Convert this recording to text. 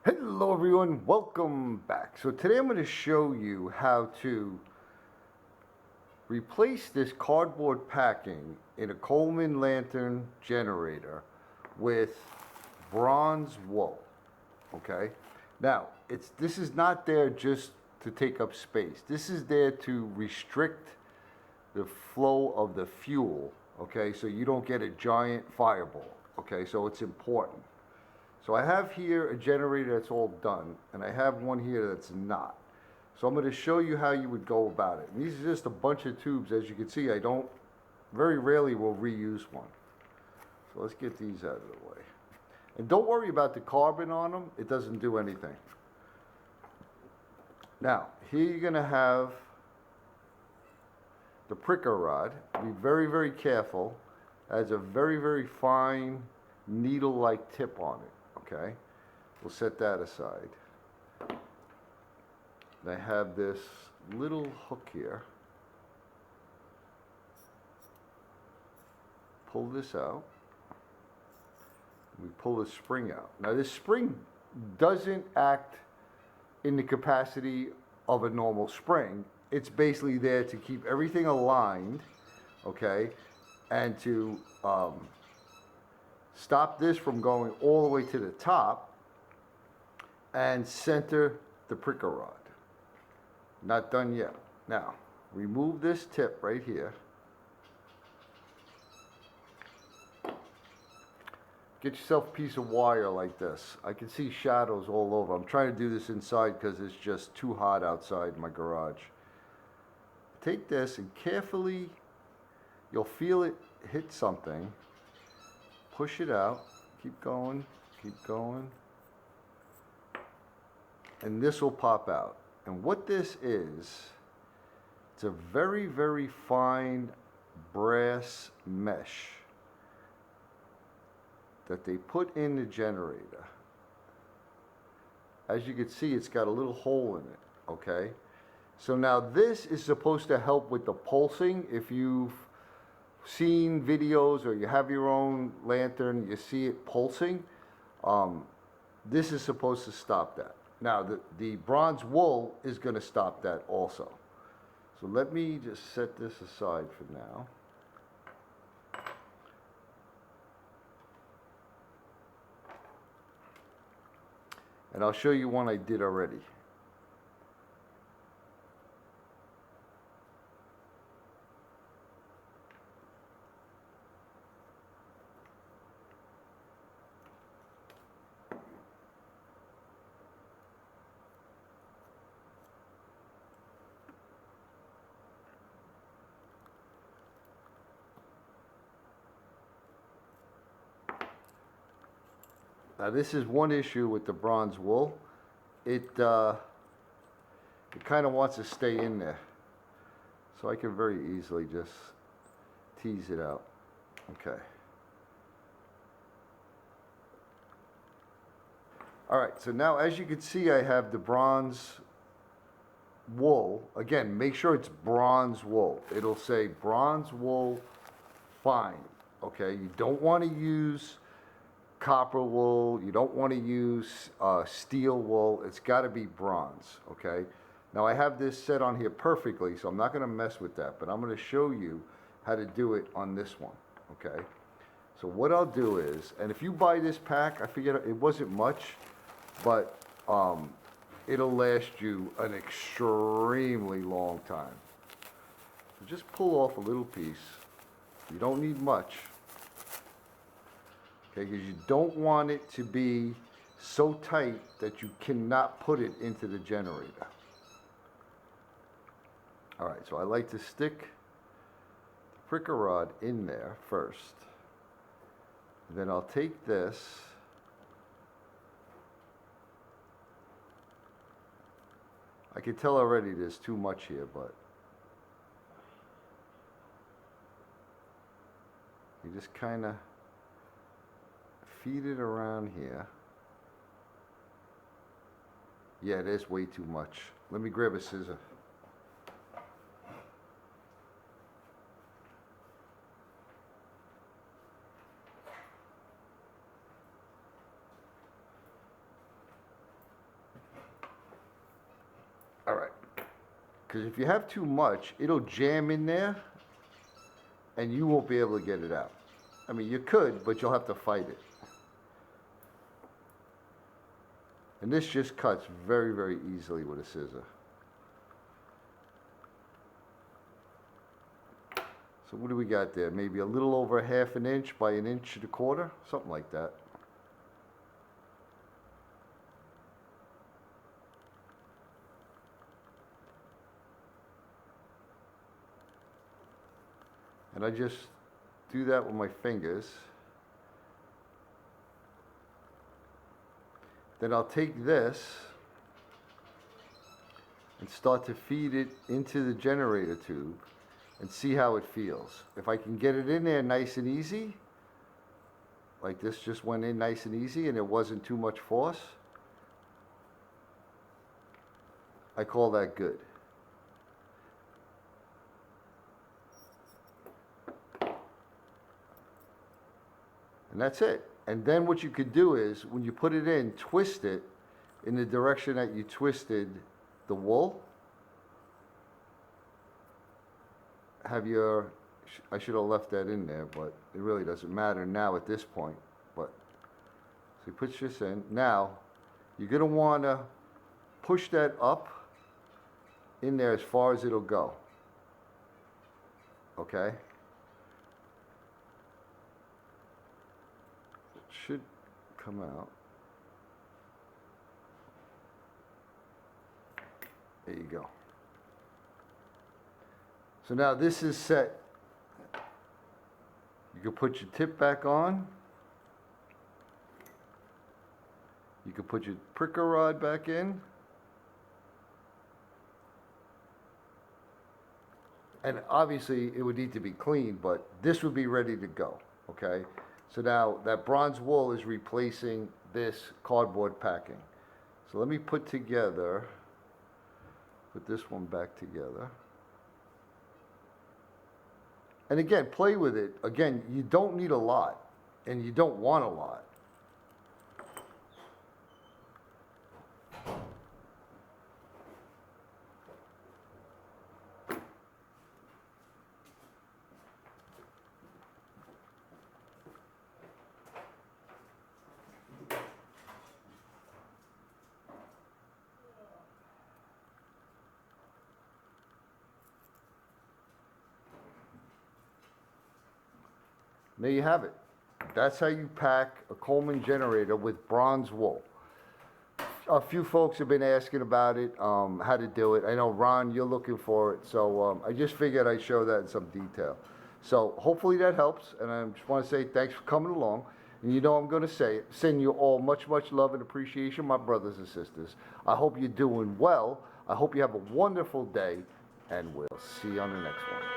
Hello everyone, welcome back. So today I'm going to show you how to replace this cardboard packing in a Coleman lantern generator with bronze wool. Okay? Now, this is not there just to take up space. This is there to restrict the flow of the fuel, okay? So you don't get a giant fireball, okay? So it's important. So I have here a generator that's all done, and I have one here that's not. So I'm going to show you how you would go about it. And these are just a bunch of tubes. As you can see, very rarely will reuse one. So let's get these out of the way. And don't worry about the carbon on them. It doesn't do anything. Now, here you're going to have the pricker rod. Be very, very careful. It has a very, very fine needle-like tip on it. Okay, we'll set that aside. And I have this little hook here. Pull this out. We pull the spring out. Now this spring doesn't act in the capacity of a normal spring. It's basically there to keep everything aligned, okay, and to stop this from going all the way to the top and center the pricker rod. Not done yet. Now, remove this tip right here. Get yourself a piece of wire like this. I can see shadows all over. I'm trying to do this inside because it's just too hot outside my garage. Take this and carefully, you'll feel it hit something. Push it out, keep going, and this will pop out. And what this is, it's a very, very fine brass mesh that they put in the generator. As you can see, it's got a little hole in it, okay? So now this is supposed to help with the pulsing. If you've seen videos or you have your own lantern, you see it pulsing, this is supposed to stop that. Now the bronze wool is going to stop that also. So let me just set this aside for now. And I'll show you one I did already. Now this is one issue with the bronze wool. It kind of wants to stay in there. So I can very easily just tease it out. Okay. Alright, so now as you can see, I have the bronze wool. Again, make sure it's bronze wool. It'll say bronze wool fine. Okay, you don't want to use copper wool, you don't want to use steel wool. It's got to be bronze. Okay, now I have this set on here perfectly, so I'm not going to mess with that, but I'm going to show you how to do it on this one. Okay, so what I'll do is, and if you buy this pack, I forget, it wasn't much, but it'll last you an extremely long time. So just pull off a little piece. You don't need much. Okay, because you don't want it to be so tight that you cannot put it into the generator. All right, so I like to stick the pricker rod in there first. Then I'll take this, I can tell already there's too much here, but you just kind of feed it around here. Yeah, it is way too much. Let me grab a scissor. Because if you have too much, it'll jam in there and you won't be able to get it out. I mean, you could, but you'll have to fight it. And this just cuts very, very easily with a scissor. So what do we got there? Maybe a little over 1/2 inch by 1 1.25 inches, something like that. And I just do that with my fingers. Then I'll take this and start to feed it into the generator tube and see how it feels. If I can get it in there nice and easy, like this just went in nice and easy and it wasn't too much force, I call that good. And that's it. And then what you could do is, when you put it in, twist it in the direction that you twisted the wool. Have your, I should have left that in there, but it really doesn't matter now at this point. But, so you put this in. Now, you're gonna wanna push that up in there as far as it'll go. Okay? Should come out. There you go. So now this is set. You can put your tip back on. You can put your pricker rod back in. And obviously it would need to be clean, but this would be ready to go, okay? So now that bronze wool is replacing this cardboard packing. So let me put this one back together. And again, play with it. Again, you don't need a lot, and you don't want a lot. There you have it. That's how you pack a Coleman generator with bronze wool. A few folks have been asking about it, how to do it. I know, Ron, you're looking for it, so I just figured I'd show that in some detail. So hopefully that helps, and I just want to say thanks for coming along. And you know I'm going to say it. Send you all much, much love and appreciation, my brothers and sisters. I hope you're doing well. I hope you have a wonderful day, and we'll see you on the next one.